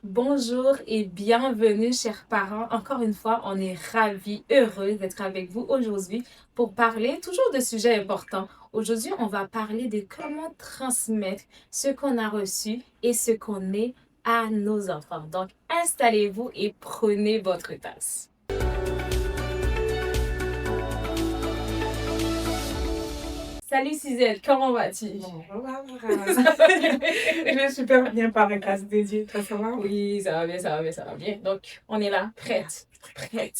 Bonjour et bienvenue, chers parents. Encore une fois, on est ravis, heureux d'être avec vous aujourd'hui pour parler toujours de sujets importants. Aujourd'hui, on va parler de comment transmettre ce qu'on a reçu et ce qu'on est à nos enfants. Donc, installez-vous et prenez votre tasse. Salut Cisèle, comment vas-tu? Bonjour, je vais super bien par la grâce de Dieu. Toi, ça va? Oui, ça va bien, ça va bien, ça va bien. Donc, on est là, prête. Très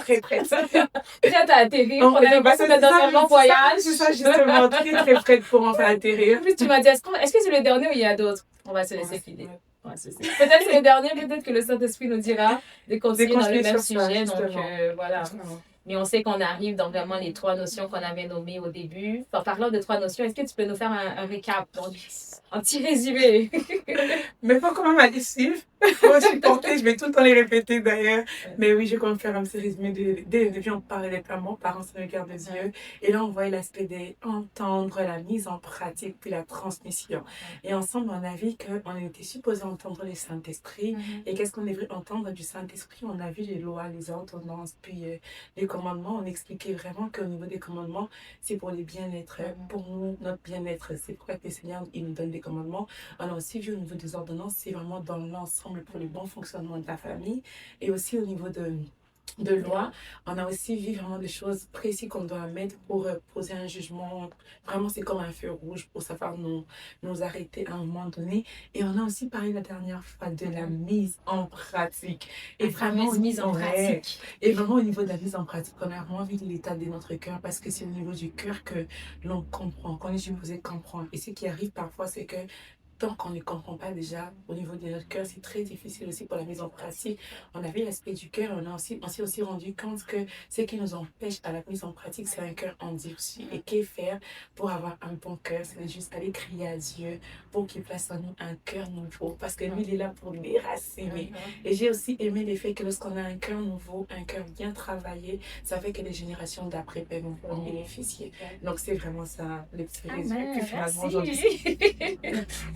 prête. Prête à atterrir. On a Bah, l'impression d'être dans un long voyage. C'est ça, justement. Très prête pour enfin atterrir. En plus, tu m'as dit, est-ce que c'est le dernier ou il y a d'autres? On va se laisser filer. On va se laisser. Peut-être c'est le dernier, peut-être que le Saint-Esprit nous dira de continuer dans le même sujet. Donc, voilà. Mais on sait qu'on arrive dans vraiment les trois notions qu'on avait nommées au début. En parlant de trois notions, est-ce que tu peux nous faire un récap, donc, un petit résumé? Mais pas quand même à les suivre. Moi, je suis portée, je vais tout le temps les répéter d'ailleurs. Mais oui, je vais quand même faire un petit résumé. Dès le début, on parlait des parents, parents c'est le cœur de Dieu. Et là, on voit l'aspect d'entendre, la mise en pratique, puis la transmission. Et ensemble, on a vu qu'on était supposé entendre le Saint-Esprit. Et qu'est-ce qu'on devrait entendre du Saint-Esprit? On a vu les lois, les ordonnances, puis les commandements. On expliquait vraiment qu'au niveau des commandements, c'est pour les bien-être, pour nous, notre bien-être. C'est pourquoi que le Seigneur, il nous donne des commandements. On a aussi vu au niveau des ordonnances, c'est vraiment dans l'ensemble pour le bon fonctionnement de la famille. Et aussi au niveau de loi, on a aussi vu vraiment des choses précises qu'on doit mettre pour poser un jugement. Vraiment, c'est comme un feu rouge pour savoir nous arrêter à un moment donné. Et on a aussi parlé la dernière fois de la mise en pratique. Et vraiment, mise en pratique. Et vraiment, au niveau de la mise en pratique, on a vraiment vu l'état de notre cœur parce que c'est au niveau du cœur que l'on comprend, qu'on est supposé comprendre. Et ce qui arrive parfois, c'est que tant qu'on ne comprend pas déjà au niveau de notre cœur, c'est très difficile aussi pour la mise en pratique. On avait l'aspect du cœur, on s'est aussi rendu compte que ce qui nous empêche à la mise en pratique, c'est un cœur endurci. Et qu'est faire pour avoir un bon cœur? C'est juste aller crier à Dieu pour qu'il place en nous un cœur nouveau. Parce que lui, il est là pour déraciner. Et j'ai aussi aimé le fait que lorsqu'on a un cœur nouveau, un cœur bien travaillé, ça fait que les générations d'après peuvent en bénéficier. Donc c'est vraiment ça, le petit résumé. Puis finalement, aujourd'hui.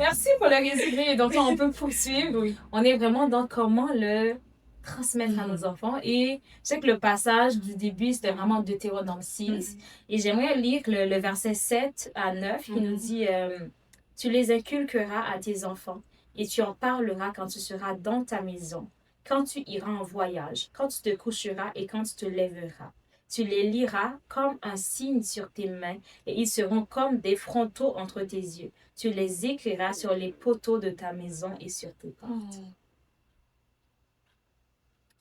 Merci pour le résumé. Donc, on peut poursuivre. Oui. On est vraiment dans comment le transmettre à nos enfants. Et je sais que le passage du début, c'était vraiment Deutéronome 6. Et j'aimerais lire le verset 7 à 9 qui nous dit Tu les inculqueras à tes enfants et tu en parleras quand tu seras dans ta maison, quand tu iras en voyage, quand tu te coucheras et quand tu te lèveras. Tu les liras comme un signe sur tes mains et ils seront comme des frontaux entre tes yeux. Tu les écriras sur les poteaux de ta maison et sur tes portes.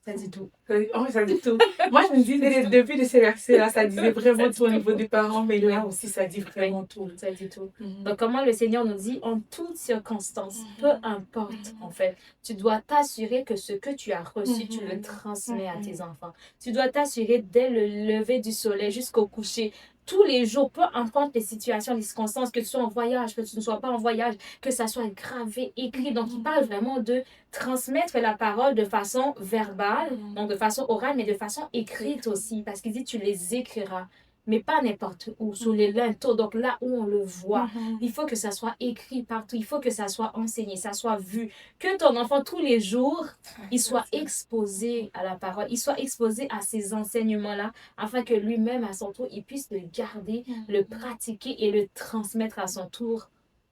Ça dit tout. Oh, ça dit tout. Moi, je me dis, depuis de ces versets-là, ça disait vraiment tout au niveau des parents, mais là aussi, ça dit vraiment tout. Ça dit tout. Donc, comment le Seigneur nous dit, en toutes circonstances, peu importe, en fait, tu dois t'assurer que ce que tu as reçu, tu le transmets à tes enfants. Tu dois t'assurer dès le lever du soleil jusqu'au coucher, tous les jours, peu importe les situations, les circonstances, que tu sois en voyage, que tu ne sois pas en voyage, que ça soit gravé, écrit. Donc, il parle vraiment de transmettre la parole de façon verbale, donc de façon orale, mais de façon écrite aussi, parce qu'il dit tu les écriras, mais pas n'importe où, sous les linteaux, donc là où on le voit. Il faut que ça soit écrit partout, il faut que ça soit enseigné, ça soit vu, que ton enfant tous les jours, il soit exposé à la parole, il soit exposé à ces enseignements-là, afin que lui-même, à son tour, il puisse le garder, le pratiquer et le transmettre à son tour.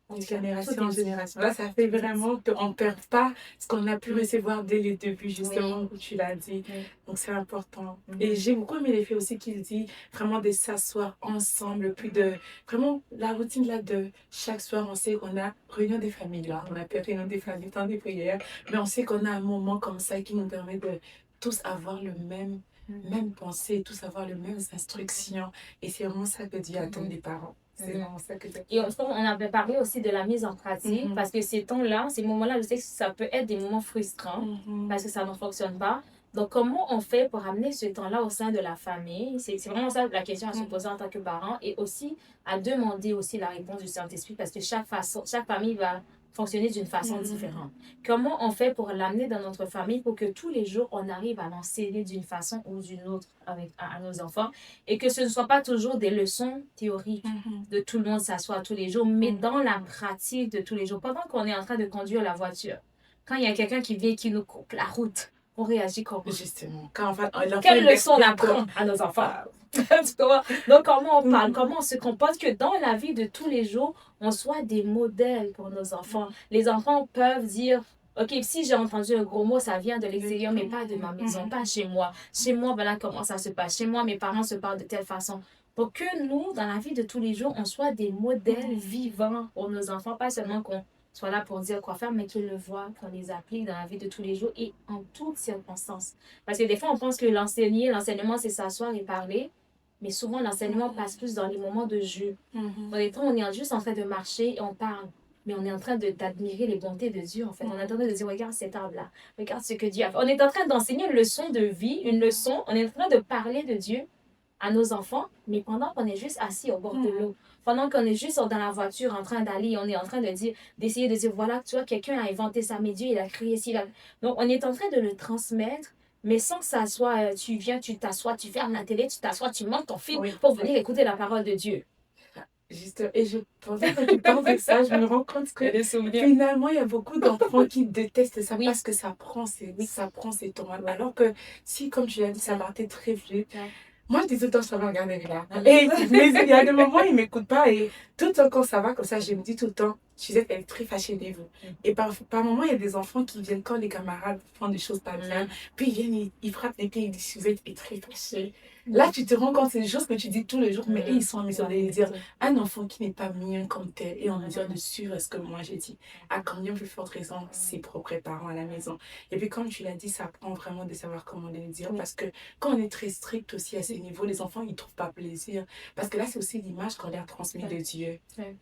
De génération en génération. Là, ça fait vraiment qu'on ne perd pas ce qu'on a pu recevoir dès le début, justement, où tu l'as dit. Donc, c'est important. Et j'ai beaucoup aimé l'effet aussi qu'il dit, vraiment de s'asseoir ensemble, puis de, vraiment, la routine là de chaque soir, on sait qu'on a réunion des familles, là. On appelle réunion des familles, temps des prières, mais on sait qu'on a un moment comme ça qui nous permet de tous avoir le même pensée, tous avoir les mêmes instructions. Et c'est vraiment ça que Dieu attend des parents. C'est vraiment ça que Et on avait parlé aussi de la mise en pratique, parce que ces temps-là, ces moments-là, je sais que ça peut être des moments frustrants, parce que ça ne fonctionne pas. Donc, comment on fait pour amener ce temps-là au sein de la famille? C'est vraiment ça la question à se poser en tant que parent, et aussi à demander aussi la réponse du Saint-Esprit, parce que chaque famille va fonctionner d'une façon différente. Comment on fait pour l'amener dans notre famille pour que tous les jours, on arrive à l'enseigner d'une façon ou d'une autre à nos enfants, et que ce ne soit pas toujours des leçons théoriques de tout le monde s'asseoir tous les jours, mais dans la pratique de tous les jours, pendant qu'on est en train de conduire la voiture, Quand il y a quelqu'un qui vient et qui nous coupe la route, on réagit comment? Justement. Quand l'enfant Quelle est leçon on d'accord. apprend à nos enfants? Tu comprends? Donc, comment on parle, Mhm. comment on se comporte, que dans la vie de tous les jours, on soit des modèles pour nos enfants. Les enfants peuvent dire, OK, si j'ai entendu un gros mot, ça vient de l'extérieur, mais pas de ma maison, pas chez moi. Chez moi, voilà comment ça se passe. Chez moi, mes parents se parlent de telle façon. Pour que nous, dans la vie de tous les jours, on soit des modèles vivants pour nos enfants, pas seulement qu'on soit là pour dire quoi faire, mais qu'ils le voient, qu'on les applique dans la vie de tous les jours et en toutes circonstances. Parce que des fois, on pense que l'enseignement, c'est s'asseoir et parler, mais souvent, l'enseignement passe plus dans les moments de jeu. Dans les temps, on est juste en train de marcher et on parle. Mais on est en train d'admirer les bontés de Dieu, en fait. On est en train de dire, regarde cet arbre-là. Regarde ce que Dieu a fait. On est en train d'enseigner une leçon de vie, une leçon. On est en train de parler de Dieu à nos enfants, mais pendant qu'on est juste assis au bord de l'eau, pendant qu'on est juste dans la voiture en train d'aller, on est en train d'essayer de dire, voilà, tu vois, quelqu'un a inventé ça, mais Dieu, il a créé ci. Donc, on est en train de le transmettre, mais sans que ça soit, tu viens, tu t'assois, tu fermes la télé, tu t'assois, tu montes ton film pour venir écouter la parole de Dieu. Juste, et je pensais quand tu parles de ça, je me rends compte que finalement, il y a beaucoup d'enfants qui détestent ça parce que ça prend ses temps. Alors que si, comme tu l'as dit, ça partait très vite. Moi, je dis tout le temps, ça va regarder là. Et mais il y a des moments, ils ne m'écoutent pas. Et tout le temps, quand ça va comme ça, je me dis tout le temps, je disais, elle est très fâchée de vous. Et par moments, il y a des enfants qui viennent quand les camarades font des choses pas bien. Puis ils viennent, ils frappent les pieds, ils disent, vous êtes très fâchée. Là, tu te rends compte, c'est des choses que tu dis tous les jours, mais ils sont en mesure de les dire. Un enfant qui n'est pas mignon comme tel et en mesure de suivre ce que moi j'ai dit, a quand même plus forte raison ses propres parents à la maison. Et puis, comme tu l'as dit, ça prend vraiment de savoir comment le dire. Parce que quand on est très strict aussi à ce niveau, les enfants, ils ne trouvent pas plaisir. Parce que là, c'est aussi l'image qu'on leur transmet de Dieu.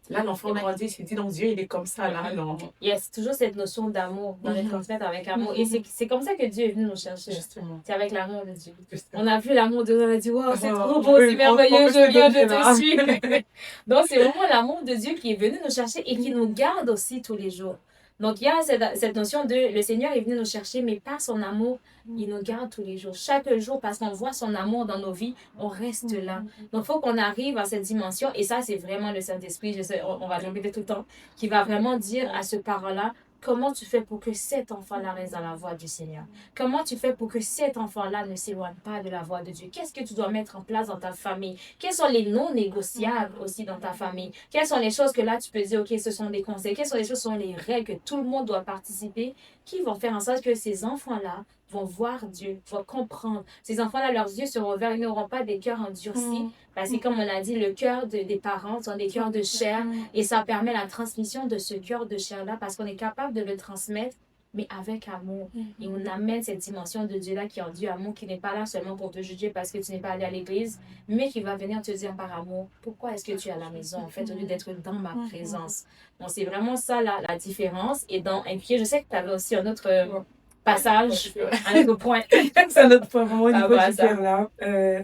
Là, l'enfant grandit, il se dit, donc Dieu, il est comme ça, là, non. Yes, toujours cette notion d'amour, dans les transmettre avec amour. Et c'est comme ça que Dieu est venu nous chercher. Justement. C'est avec l'amour de Dieu. On n'a plus l'amour de Dieu, on a dit, wow, c'est trop Oh, beau, c'est merveilleux, je viens de là. te suivre. Donc, c'est vraiment l'amour de Dieu qui est venu nous chercher et qui nous garde aussi tous les jours. Donc, il y a cette notion de le Seigneur est venu nous chercher, mais par son amour, il nous garde tous les jours. Chaque jour, parce qu'on voit son amour dans nos vies, on reste là. Donc, il faut qu'on arrive à cette dimension. Et ça, c'est vraiment le Saint-Esprit, je sais, on va le répéter tout le temps, qui va vraiment dire à ce parent-là, comment tu fais pour que cet enfant-là reste dans la voie du Seigneur? Comment tu fais pour que cet enfant-là ne s'éloigne pas de la voie de Dieu? Qu'est-ce que tu dois mettre en place dans ta famille? Quels sont les non négociables aussi dans ta famille? Quelles sont les choses que là, tu peux dire, OK, ce sont des conseils. Quelles sont les choses, ce sont les règles que tout le monde doit participer qui vont faire en sorte que ces enfants-là vont voir Dieu, vont comprendre. Ces enfants-là, leurs yeux seront ouverts, ils n'auront pas des cœurs endurcis. Parce que comme on a dit, le cœur des parents sont des cœurs de chair et ça permet la transmission de ce cœur de chair-là parce qu'on est capable de le transmettre, mais avec amour. Et on amène cette dimension de Dieu-là qui est en Dieu amour, qui n'est pas là seulement pour te juger parce que tu n'es pas allé à l'église, mais qui va venir te dire par amour, pourquoi est-ce que tu es à la maison, en fait, au lieu d'être dans ma présence. Donc, c'est vraiment ça la différence. Et puis, je sais que tu avais aussi un autre passage, un autre point. C'est un autre point, vraiment, au niveau voilà, du père là.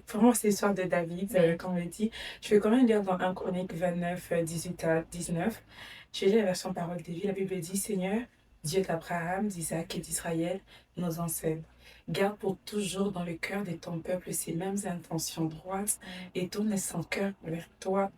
Vraiment, c'est l'histoire de David, comme on l'a dit. Je vais quand même lire dans 1 Chronique 29, 18 à 19. Je vais lire la version parole de vie. La Bible dit, Seigneur, Dieu d'Abraham, d'Isaac et d'Israël, nos ancêtres, garde pour toujours dans le cœur de ton peuple ces mêmes intentions droites et tourne son cœur vers toi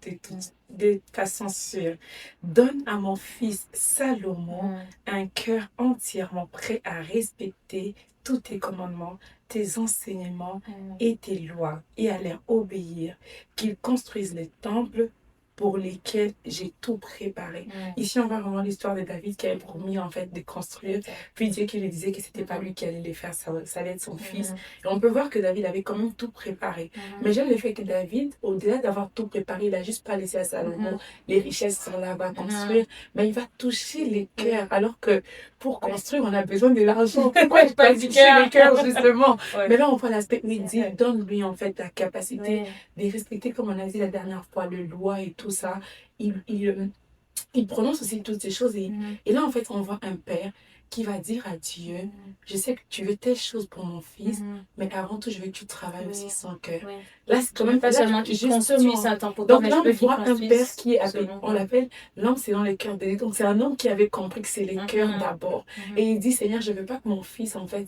de façon sûre. Donne à mon fils Salomon un cœur entièrement prêt à respecter tous tes commandements, tes enseignements et tes lois et à leur obéir, qu'il construise les temples pour lesquels j'ai tout préparé. Ici, on voit vraiment l'histoire de David qui avait promis en fait de construire. Puis Dieu qui lui disait que c'était pas lui qui allait les faire, ça allait être son fils. Et on peut voir que David avait quand même tout préparé. Mais j'aime le fait que David, au-delà d'avoir tout préparé, il n'a juste pas laissé à Salomon. Les richesses sont là-bas, construire. Mais il va toucher les cœurs. Alors que pour construire, on a besoin de l'argent. Pourquoi je pas toucher les cœurs, justement? Mais là, on voit l'aspect où il dit, donne-lui en fait la capacité de respecter, comme on a dit la dernière fois, le loi et tout ça. Il prononce aussi toutes ces choses. Et là, en fait, on voit un père qui va dire à Dieu, je sais que tu veux telle chose pour mon fils, mais avant tout, je veux que tu travailles aussi son cœur. Là, c'est quand même pas seulement qu'il construit ça tant pour donc là, on voit un père qui est appelé, on l'appelle l'homme selon le cœur de Dieu. Donc c'est un homme qui avait compris que c'est les cœurs d'abord. Et il dit, Seigneur, je ne veux pas que mon fils, en fait,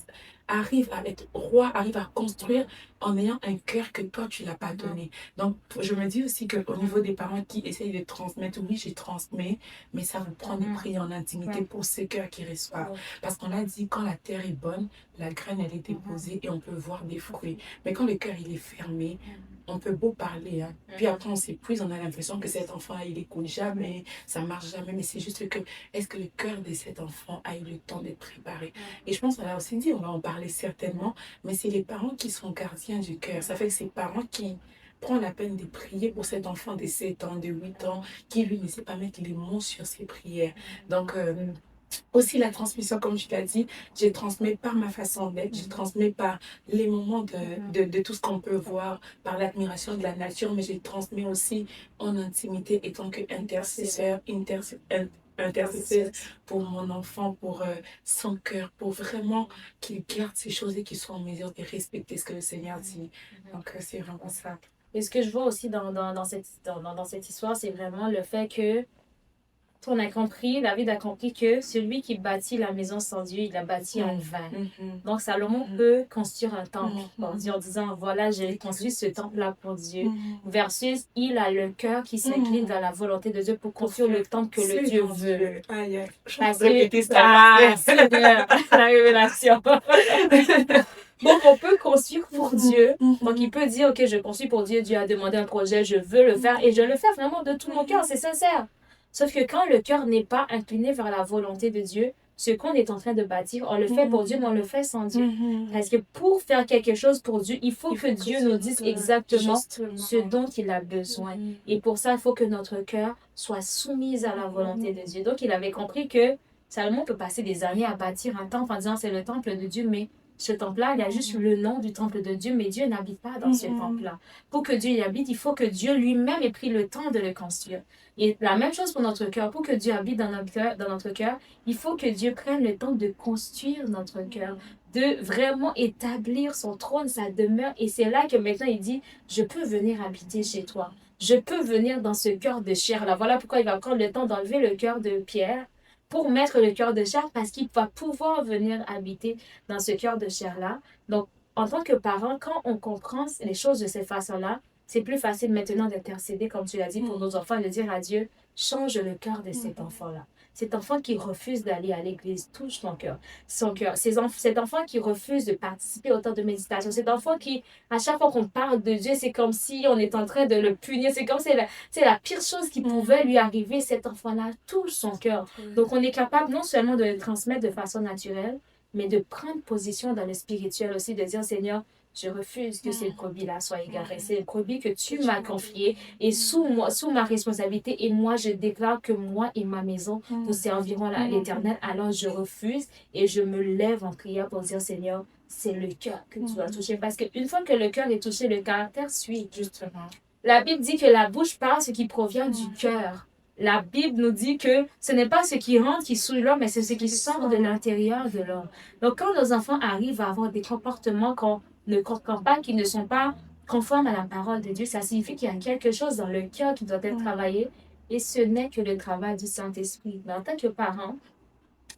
arrive à être roi, arrive à construire en ayant un cœur que toi, tu l'as pas donné. Donc, je me dis aussi qu'au niveau des parents qui essayent de transmettre, oui, je transmets, mais ça vous prend de prier en intimité pour ce cœur qui reçoivent. Parce qu'on a dit, quand la terre est bonne, la graine, elle est déposée et on peut voir des fruits. Mais quand le cœur, il est fermé, on peut beau parler, hein. Puis après, on s'épuise, on a l'impression que cet enfant, il écoute jamais, ça marche jamais. Mais c'est juste que, est-ce que le cœur de cet enfant a eu le temps d'être préparé? Et je pense qu'on l'a aussi dit, on va en parler certainement, mais c'est les parents qui sont gardiens du cœur. Ça fait que c'est les parents qui prennent la peine de prier pour cet enfant de 7 ans, de 8 ans, qui lui ne sait pas mettre les mots sur ses prières. Donc, aussi la transmission, comme tu l'as dit, je transmets par ma façon d'être, je transmets par les moments de tout ce qu'on peut voir, par l'admiration de la nature, mais je transmets aussi en intimité, étant qu'intercesseur, intercesseur pour mon enfant, pour son cœur, pour vraiment qu'il garde ces choses et qu'il soit en mesure de respecter ce que le Seigneur dit. Donc, c'est vraiment ça. Et ce que je vois aussi dans cette histoire, c'est vraiment le fait que David a compris que celui qui bâtit la maison sans Dieu, il la bâtit en vain. Donc Salomon peut construire un temple pour Dieu en disant, voilà, j'ai construit ce temple-là pour Dieu. Versus, il a le cœur qui s'incline vers la volonté de Dieu pour construire le temple que le Dieu veut. Parce que, Seigneur, la révélation. Donc, on peut construire pour Dieu. Donc, il peut dire, ok, je construis pour Dieu. Dieu a demandé un projet, je veux le faire. Et je le fais vraiment de tout mon cœur, c'est sincère. Sauf que quand le cœur n'est pas incliné vers la volonté de Dieu, ce qu'on est en train de bâtir, on le fait pour Dieu, mais on le fait sans Dieu. Parce que pour faire quelque chose pour Dieu, il faut que Dieu nous dise exactement ce dont il a besoin. Et pour ça, il faut que notre cœur soit soumis à la volonté de Dieu. Donc, il avait compris que Salomon peut passer des années à bâtir un temple en disant c'est le temple de Dieu, mais ce temple-là, il y a juste le nom du temple de Dieu, mais Dieu n'habite pas dans ce temple-là. Pour que Dieu y habite, il faut que Dieu lui-même ait pris le temps de le construire. Et la même chose pour notre cœur. Pour que Dieu habite dans notre cœur, il faut que Dieu prenne le temps de construire notre cœur, de vraiment établir son trône, sa demeure. Et c'est là que maintenant il dit, je peux venir habiter chez toi. Je peux venir dans ce cœur de chair-là. Voilà pourquoi il va prendre le temps d'enlever le cœur de pierre pour mettre le cœur de chair, parce qu'il va pouvoir venir habiter dans ce cœur de chair-là. Donc, en tant que parent, quand on comprend les choses de cette façon-là, c'est plus facile maintenant d'intercéder, comme tu l'as dit, pour nos enfants, de dire à Dieu, change le cœur de cet enfant-là. Cet enfant qui refuse d'aller à l'église, touche son cœur. Cet enfant qui refuse de participer au temps de méditation. Cet enfant qui, à chaque fois qu'on parle de Dieu, c'est comme si on est en train de le punir. C'est comme si c'est la pire chose qui pouvait lui arriver. Cet enfant-là touche son cœur. Donc, on est capable non seulement de le transmettre de façon naturelle, mais de prendre position dans le spirituel aussi, de dire, Seigneur, je refuse que cette brebis-là soit égarée. C'est une brebis que tu m'as confiée et sous ma responsabilité. Et moi, je déclare que moi et ma maison, nous servirons l'Éternel. Alors, je refuse et je me lève en prière pour dire, Seigneur, c'est le cœur que tu dois toucher. Parce qu'une fois que le cœur est touché, le caractère suit. Justement. La Bible dit que la bouche parle ce qui provient du cœur. La Bible nous dit que ce n'est pas ce qui rentre qui souille l'homme, mais c'est ce qui sort de l'intérieur de l'homme. Donc, quand nos enfants arrivent à avoir des comportements qu'on ne comprend pas, qui ne sont pas conformes à la parole de Dieu, ça signifie qu'il y a quelque chose dans le cœur qui doit être travaillé, et ce n'est que le travail du Saint-Esprit. Mais en tant que parents,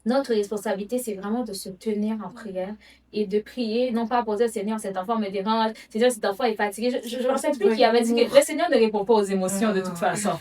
notre responsabilité, c'est vraiment de se tenir en prière et de prier, non pas pour dire, Seigneur, cet enfant me dérange, Seigneur, cet enfant est fatigué. Je ne sais plus qui avait dit que le Seigneur ne répond pas aux émotions de toute façon.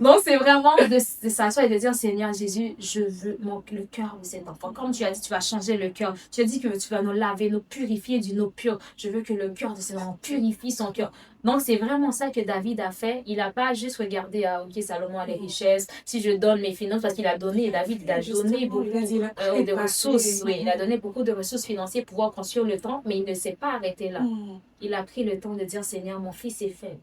Donc, c'est vraiment de s'asseoir et de dire, Seigneur Jésus, je veux le cœur de cet enfant. Comme tu as dit, tu vas changer le cœur. Tu as dit que tu vas nous laver, nous purifier d'une eau pure. Je veux que le cœur de cet enfant purifie son cœur. Donc, c'est vraiment ça que David a fait. Il n'a pas juste regardé, OK, Salomon a les richesses, si je donne mes finances, parce qu'il a donné, David, il a donné beaucoup de ressources. Oui, il a donné beaucoup de ressources financières pour pouvoir construire le temple, mais il ne s'est pas arrêté là. Il a pris le temps de dire, Seigneur, mon fils est faible.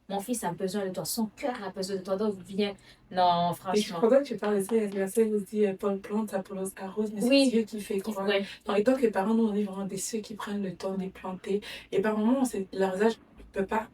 Mon fils a besoin de toi. Son cœur a besoin de toi. Donc, viens. Non, franchement. Et je crois que tu parles de ça, il y a le verset où dit Paul plante, Apollos arrose, mais c'est Dieu qui fait croître. Ouais. Donc, et tant que parents, nous, on est vraiment des ceux qui prennent le temps de les planter. Et par moments, leur âge ne peut pas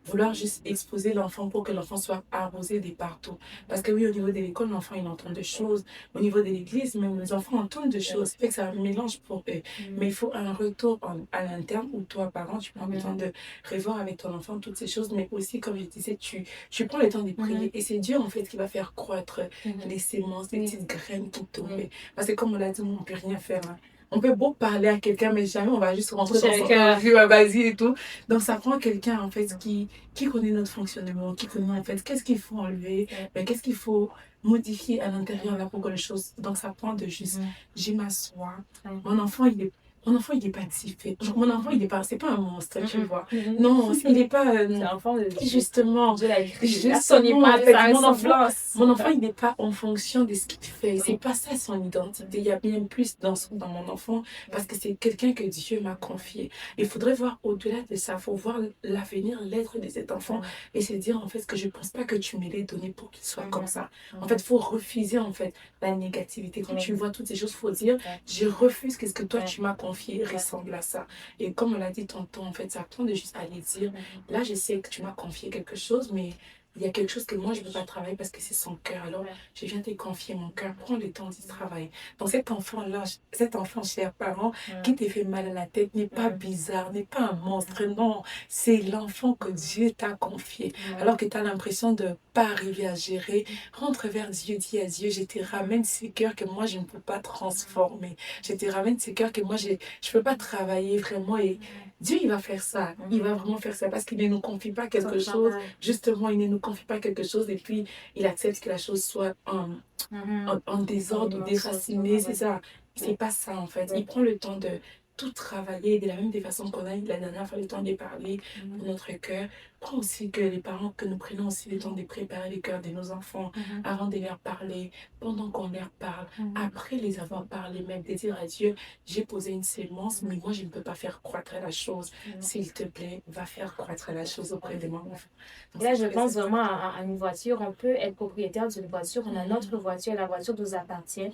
vouloir juste exposer l'enfant pour que l'enfant soit arrosé de partout. Parce que oui, au niveau de l'école, l'enfant, il entend des choses. Au niveau de l'église, même les enfants entendent des choses. Ça fait que c'est un mélange pour eux. Mais il faut un retour à l'interne où toi, parent, tu prends le temps de revoir avec ton enfant toutes ces choses. Mais aussi, comme je disais, tu prends le temps de prier. Et c'est Dieu, en fait, qui va faire croître les semences, les petites graines qui tombent. Parce que comme on l'a dit, on ne peut rien faire. Hein. on peut beau parler à quelqu'un, mais jamais on va juste rentrer Toucher dans le son cœur. vie, vas-y et tout. Donc, ça prend quelqu'un, en fait, qui connaît notre fonctionnement, qui connaît, en fait, qu'est-ce qu'il faut enlever, mais qu'est-ce qu'il faut modifier à l'intérieur là pour que les choses. Donc, ça prend de juste, je m'assois. Mon enfant, il est pas si fait. Genre, mon enfant, il est pas, c'est pas un monstre, tu vois. Non, il est pas. C'est l'enfant de Dieu. Justement, Dieu l'a créé. justement, en En fait, sa mon enfant, ressemblance. mon enfant, il n'est pas en fonction de ce qu'il fait. C'est pas ça son identité. Il y a bien plus dans mon enfant parce que c'est quelqu'un que Dieu m'a confié. Il faudrait voir au-delà de ça. Il faut voir l'avenir, l'être de cet enfant et se dire, en fait, que je pense pas que tu me l'aies donné pour qu'il soit comme ça. En fait, il faut refuser, en fait, la négativité. Quand tu vois toutes ces choses, il faut dire, je refuse que ce que toi, tu m'as confié ressemble à ça. Et comme on l'a dit tantôt, en fait, ça prend de juste aller dire, là, je sais que tu m'as confié quelque chose, mais il y a quelque chose que moi, je ne peux pas travailler parce que c'est son cœur. Alors, je viens te confier mon cœur. Prends le temps d'y travailler. Donc, cet enfant-là, cet enfant, cher parent, qui te fait mal à la tête, n'est pas bizarre, n'est pas un monstre. Non, c'est l'enfant que Dieu t'a confié. Alors que tu as l'impression de ne pas arriver à gérer, rentre vers Dieu, dis à Dieu, je te ramène ces cœurs que moi, je ne peux pas transformer. Je te ramène ces cœurs que moi, je ne peux pas travailler vraiment. Et Dieu, il va faire ça. Il va vraiment faire ça parce qu'il ne nous confie pas quelque chose. Justement, il ne nous confie pas quelque chose et puis il accepte que la chose soit en désordre ou déracinée. C'est ça. C'est pas ça, en fait. Il prend le temps de tout travailler de la même des façons qu'on a eu la dernière fois le temps de parler pour notre cœur. Prends aussi que les parents, que nous prenons aussi le temps de préparer le cœur de nos enfants avant de leur parler, pendant qu'on leur parle, après les avoir parlé, même de dire à Dieu, j'ai posé une sémence, mais moi je ne peux pas faire croître la chose. S'il te plaît, va faire croître la chose auprès de mon enfant. Donc, là, je pense vraiment à une voiture. On peut être propriétaire d'une voiture. On a notre voiture, la voiture nous appartient.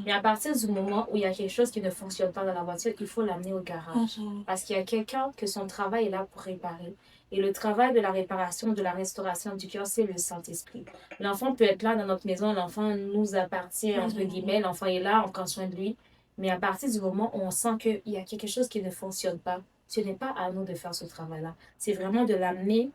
Mais à partir du moment où il y a quelque chose qui ne fonctionne pas dans la voiture, il faut l'amener au garage. Parce qu'il y a quelqu'un que son travail est là pour réparer. Et le travail de la réparation, de la restauration du cœur, c'est le Saint-Esprit. L'enfant peut être là dans notre maison, l'enfant nous appartient, entre guillemets, l'enfant est là, on prend soin de lui. Mais à partir du moment où on sent qu'il y a quelque chose qui ne fonctionne pas, ce n'est pas à nous de faire ce travail-là. C'est vraiment de l'amener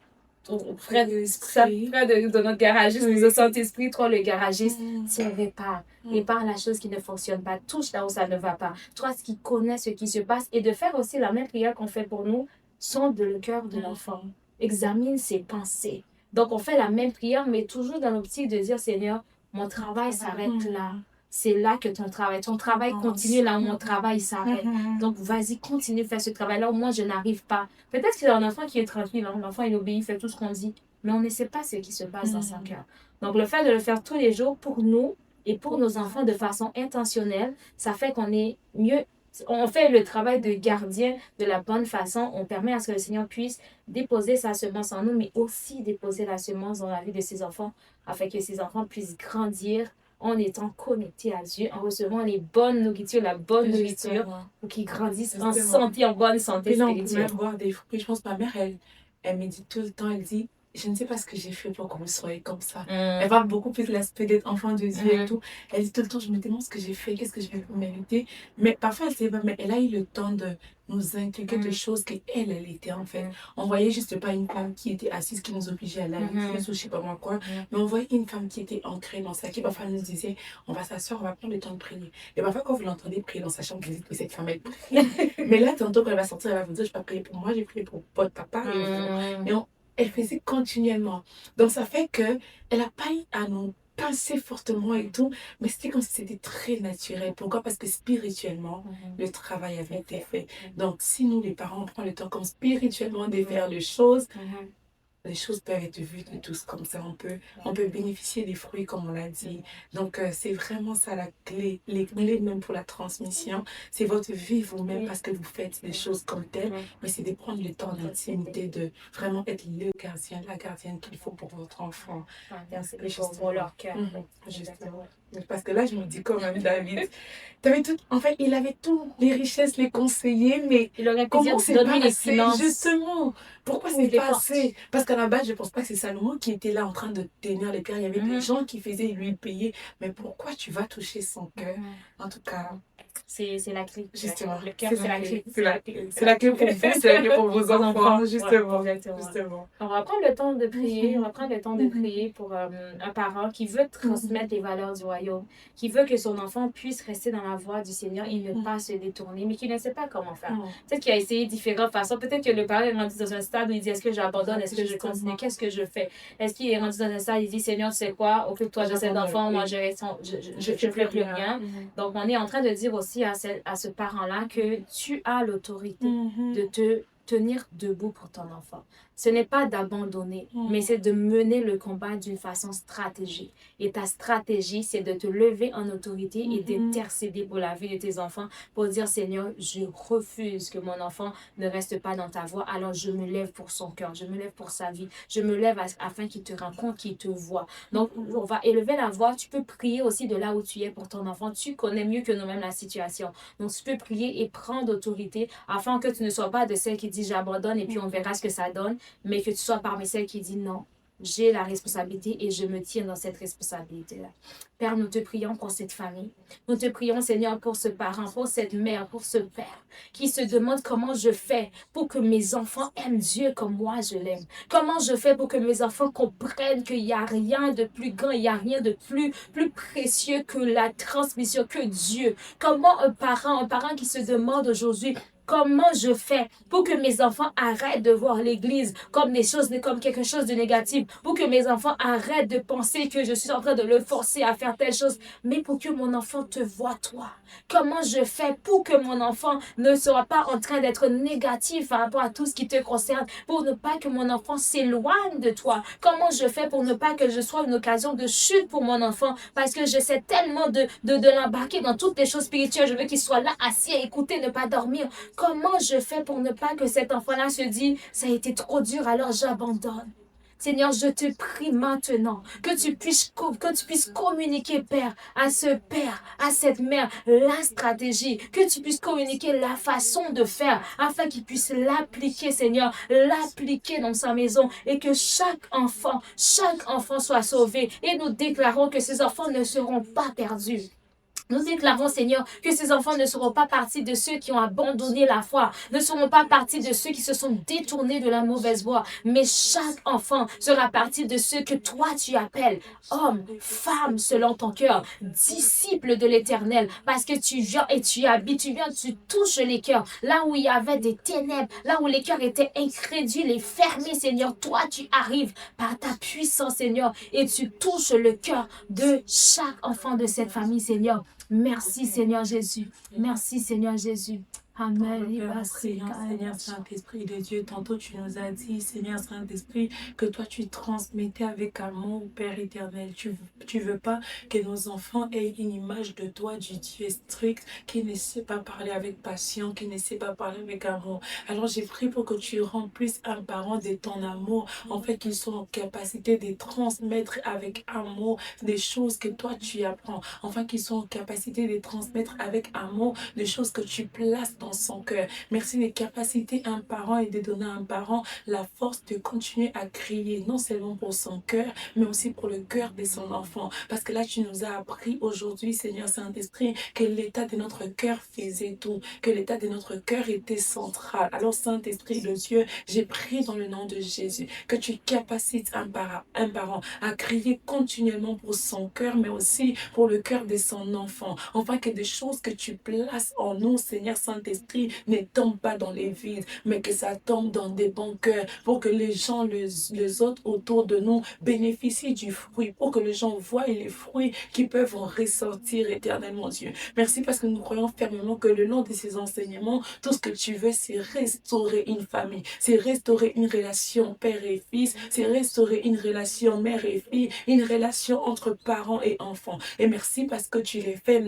près de notre garagiste, le Saint-Esprit, toi, le garagiste, tu répare. Répare la chose qui ne fonctionne pas, touche là où ça ne va pas. Toi, ce qui connaît ce qui se passe, et de faire aussi la même prière qu'on fait pour nous, sonde le cœur de l'enfant. Examine ses pensées. Donc, on fait la même prière, mais toujours dans l'optique de dire, Seigneur, mon travail s'arrête là. C'est là que ton travail continue là où mon travail s'arrête. Donc, vas-y, continue de faire ce travail-là où moi, je n'arrive pas. Peut-être qu'il y a un enfant qui est tranquille, hein? L'enfant, il obéit, il fait tout ce qu'on dit, mais on ne sait pas ce qui se passe dans son cœur. Donc, le fait de le faire tous les jours pour nous et pour nos enfants de façon intentionnelle, ça fait qu'on est mieux. On fait le travail de gardien de la bonne façon. On permet à ce que le Seigneur puisse déposer sa semence en nous, mais aussi déposer la semence dans la vie de ses enfants, afin que ses enfants puissent grandir en étant connectés à Dieu, en recevant les bonnes nourritures, la bonne nourriture, pour qu'ils grandissent en santé, en bonne santé spirituelle. On peut même voir des fruits. Je pense que ma mère, elle me dit tout le temps, elle dit, je ne sais pas ce que j'ai fait pour que vous soyez comme ça. Elle parle beaucoup plus de l'aspect d'être enfant de Dieu et tout. Elle dit tout le temps, je me demande ce que j'ai fait, qu'est-ce que je vais mériter. Mais parfois, elle sait pas, mais elle a eu le temps de nous inculquer des choses qu'elle était en fait. On voyait juste pas une femme qui était assise, qui nous obligeait à aller à l'église ou je sais pas moi quoi. Mais on voyait une femme qui était ancrée dans ça, qui parfois nous disait, on va s'asseoir, on va prendre le temps de prier. Et parfois, quand vous l'entendez prier dans sa chambre, vous dites que cette femme, elle prie. Mais là, tantôt, quand elle va sortir, elle va vous dire, je ne vais pas prier pour moi, j'ai prié pour votre papa. Et elle faisait continuellement. Donc, ça fait qu'elle n'a pas eu à nous pincer fortement et tout, mais c'était comme si c'était très naturel. Pourquoi? Parce que spirituellement, le travail avait été fait. Donc, si nous, les parents, on prend le temps comme spirituellement de faire les choses peuvent être vues de tous comme ça. On peut bénéficier des fruits, comme on l'a dit. Donc, c'est vraiment ça la clé. Les clés même pour la transmission, c'est votre vie vous-même parce que vous faites des choses comme telles. Mais c'est de prendre le temps d'intimité, de vraiment être le gardien, la gardienne qu'il faut pour votre enfant. Pour leur cœur. Justement. Parce que là, je me dis quand même, David, en fait, il avait toutes les richesses, les conseillers, mais il aurait pu comment dire, c'est donne-lui pas les assez, finances. justement. Pourquoi c'est pas assez? Parce qu'à la base, je pense pas que c'est Salomon qui était là en train de tenir les cœurs. Il y avait des gens qui faisaient lui payer. Mais pourquoi tu vas toucher son cœur? En tout cas... C'est la clé. Justement, Le cœur, c'est la clé. C'est la clé. C'est la clé pour vous, c'est la clé pour vos enfants, justement. Ouais, exactement. Justement. On va prendre le temps de prier. On va prendre le temps de prier pour un parent qui veut transmettre les valeurs du royaume, qui veut que son enfant puisse rester dans la voie du Seigneur et ne pas se détourner, mais qui ne sait pas comment faire. Peut-être qu'il a essayé différentes façons. Peut-être que le parent est rendu dans un stade où il dit, est-ce que j'abandonne? Est-ce que je continue? Qu'est-ce que je fais? Est-ce qu'il est rendu dans un stade où il dit, Seigneur, tu sais quoi? Occupe-toi de cet enfant. Moi, je ne fais plus rien. Donc, on est en train de dire aussi à ce parent-là que tu as l'autorité de te tenir debout pour ton enfant. Ce n'est pas d'abandonner, mais c'est de mener le combat d'une façon stratégique. Et ta stratégie, c'est de te lever en autorité et d'intercéder pour la vie de tes enfants, pour dire, Seigneur, je refuse que mon enfant ne reste pas dans ta voie, alors je me lève pour son cœur, je me lève pour sa vie, je me lève afin qu'il te rencontre, qu'il te voie. Donc, on va élever la voix, tu peux prier aussi de là où tu es pour ton enfant, tu connais mieux que nous-mêmes la situation. Donc, tu peux prier et prendre autorité afin que tu ne sois pas de celle qui dit, j'abandonne et puis on verra ce que ça donne, mais que tu sois parmi celles qui disent non, j'ai la responsabilité et je me tiens dans cette responsabilité-là. Père, nous te prions pour cette famille. Nous te prions, Seigneur, pour ce parent, pour cette mère, pour ce père qui se demande comment je fais pour que mes enfants aiment Dieu comme moi je l'aime. Comment je fais pour que mes enfants comprennent qu'il n'y a rien de plus grand, il n'y a rien de plus précieux que la transmission, que Dieu. Comment un parent qui se demande aujourd'hui, comment je fais pour que mes enfants arrêtent de voir l'Église comme comme quelque chose de négatif, pour que mes enfants arrêtent de penser que je suis en train de le forcer à faire telle chose, mais pour que mon enfant te voie toi. Comment je fais pour que mon enfant ne soit pas en train d'être négatif par rapport à tout ce qui te concerne, pour ne pas que mon enfant s'éloigne de toi. Comment je fais pour ne pas que je sois une occasion de chute pour mon enfant, parce que j'essaie tellement de l'embarquer dans toutes les choses spirituelles, je veux qu'il soit là assis à écouter, ne pas dormir. Comment je fais pour ne pas que cet enfant-là se dise, ça a été trop dur, alors j'abandonne. Seigneur, je te prie maintenant que tu puisses communiquer, Père, à ce père, à cette mère, la stratégie, que tu puisses communiquer la façon de faire, afin qu'il puisse l'appliquer, Seigneur, l'appliquer dans sa maison, et que chaque enfant soit sauvé. Et nous déclarons que ces enfants ne seront pas perdus. Nous déclarons, Seigneur, que ces enfants ne seront pas partie de ceux qui ont abandonné la foi, ne seront pas partie de ceux qui se sont détournés de la mauvaise voie, mais chaque enfant sera partie de ceux que toi tu appelles hommes, femmes selon ton cœur, disciples de l'Éternel, parce que tu viens et tu habites, tu touches les cœurs, là où il y avait des ténèbres, là où les cœurs étaient incrédules et fermés, Seigneur, toi tu arrives par ta puissance, Seigneur, et tu touches le cœur de chaque enfant de cette famille, Seigneur. Merci Seigneur Jésus. Merci Seigneur Jésus. Amen. Seigneur Saint-Esprit de Dieu, tantôt tu nous as dit, Seigneur Saint-Esprit, que toi tu transmettais avec amour, Père éternel. Tu veux pas que nos enfants aient une image de toi, du Dieu strict, qui ne sait pas parler avec passion, qui ne sait pas parler avec amour. Alors j'ai prié pour que tu remplisses un parent de ton amour, en fait qu'ils soient en capacité de transmettre avec amour des choses que toi tu apprends, enfin qu'ils soient en capacité de transmettre avec amour des choses que tu places dans son cœur. Merci de capaciter un parent et de donner à un parent la force de continuer à crier, non seulement pour son cœur, mais aussi pour le cœur de son enfant. Parce que là, tu nous as appris aujourd'hui, Seigneur Saint-Esprit, que l'état de notre cœur faisait tout, que l'état de notre cœur était central. Alors, Saint-Esprit de Dieu, j'ai prié dans le nom de Jésus que tu capacites un parent à crier continuellement pour son cœur, mais aussi pour le cœur de son enfant. Enfin, que des choses que tu places en nous, Seigneur Saint-Esprit, ne tombe pas dans les vides, mais que ça tombe dans des bons cœurs, pour que les gens, les autres autour de nous bénéficient du fruit, pour que les gens voient les fruits qui peuvent en ressortir éternellement, Dieu. Merci parce que nous croyons fermement que le long de ces enseignements, tout ce que tu veux, c'est restaurer une famille, c'est restaurer une relation père et fils, c'est restaurer une relation mère et fille, une relation entre parents et enfants. Et merci parce que tu les fais,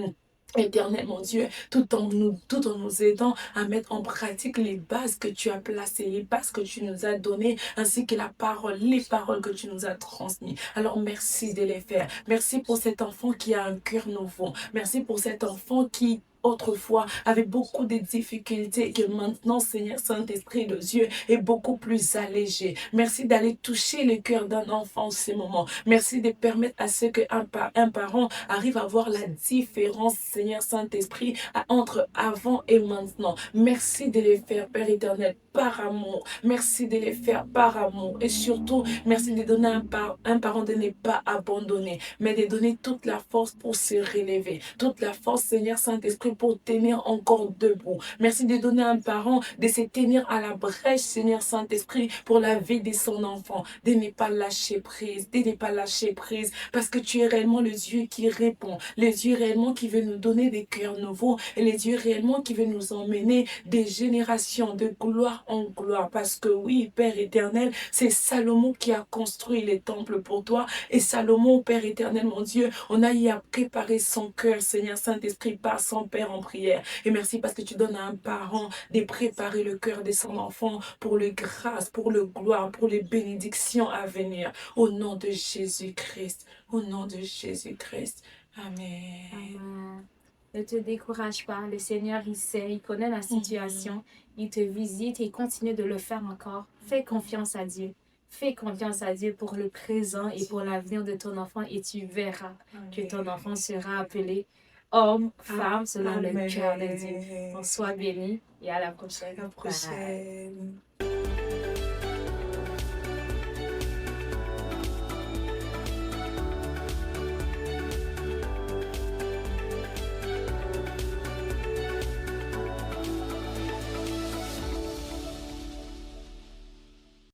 Éternel, mon Dieu, tout en nous aidant à mettre en pratique les bases que tu as placées, les bases que tu nous as données, ainsi que les paroles que tu nous as transmises. Alors, merci de les faire. Merci pour cet enfant qui a un cœur nouveau. Merci pour cet enfant qui autrefois avec beaucoup de difficultés, que maintenant, Seigneur Saint-Esprit de Dieu, est beaucoup plus allégé. Merci d'aller toucher le cœur d'un enfant en ce moment. Merci de permettre à ce qu'un un parent arrive à voir la différence, Seigneur Saint-Esprit, entre avant et maintenant. Merci de les faire, Père éternel, par amour. Merci de les faire par amour. Et surtout, merci de donner un parent de ne pas abandonner, mais de donner toute la force pour se relever. Toute la force, Seigneur Saint-Esprit, pour tenir encore debout. Merci de donner à un parent de se tenir à la brèche, Seigneur Saint-Esprit, pour la vie de son enfant. De ne pas lâcher prise, de ne pas lâcher prise, parce que tu es réellement le Dieu qui répond, le Dieu réellement qui veut nous donner des cœurs nouveaux, et le Dieu réellement qui veut nous emmener des générations de gloire en gloire. Parce que oui, Père éternel, c'est Salomon qui a construit les temples pour toi, et Salomon, Père éternel, mon Dieu, on a y à préparer son cœur, Seigneur Saint-Esprit, par son Père en prière. Et merci parce que tu donnes à un parent de préparer le cœur de son enfant pour les grâces, pour le gloire, pour les bénédictions à venir. Au nom de Jésus-Christ. Au nom de Jésus-Christ. Amen. Amen. Ne te décourage pas. Le Seigneur, il sait, il connaît la situation. Il te visite et il continue de le faire encore. Fais confiance à Dieu. Fais confiance à Dieu pour le présent et pour l'avenir de ton enfant et tu verras que ton enfant sera appelé homme, femme, selon le cœur de Dieu. Donc, sois béni et à la prochaine. À la prochaine.